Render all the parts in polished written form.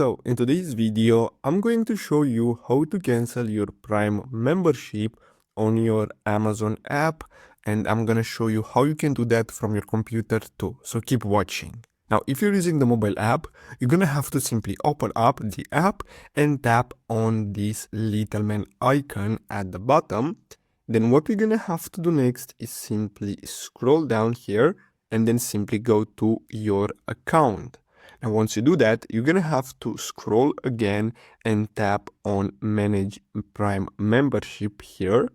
So in today's video, I'm going to show you how to cancel your Prime membership on your Amazon app, and I'm gonna show you how you can do that from your computer too. So keep watching. Now, if you're using the mobile app, you're gonna have to simply open up the app and tap on this little man icon at the bottom. Then what we're gonna have to do next is simply scroll down here and then simply go to your account. And once you do that, you're gonna have to scroll again and tap on Manage Prime Membership here.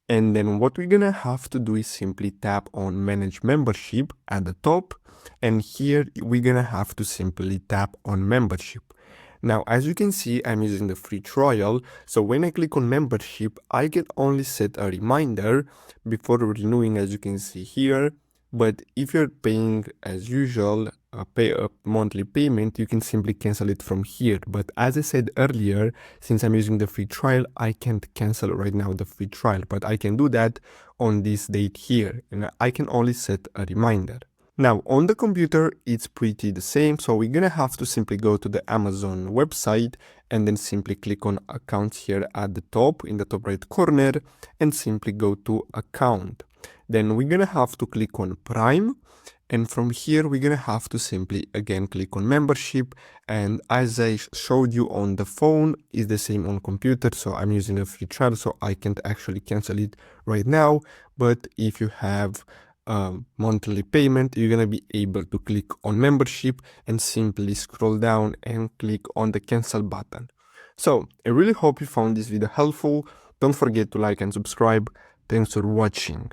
And then what we're gonna have to do is simply tap on Manage Membership at the top. And here we're gonna have to simply tap on Membership. Now, as you can see, I'm using the free trial. So when I click on membership, I can only set a reminder before renewing, as you can see here. But if you're paying as usual, pay a monthly payment, you can simply cancel it from here. But as I said earlier, since I'm using the free trial, I can't cancel right now the free trial, but I can do that on this date here. And I can only set a reminder. Now on the computer, it's pretty the same. So we're gonna have to simply go to the Amazon website and then simply click on accounts here at the top in the top right corner and simply go to account. Then we're gonna have to click on Prime, and from here we're gonna have to simply again click on membership. And as I showed you on the phone, is the same on computer. So I'm using a free trial, so I can't actually cancel it right now. But if you have monthly payment, you're gonna be able to click on membership and simply scroll down and click on the cancel button. So I really hope you found this video helpful. Don't forget to like and subscribe. Thanks for watching.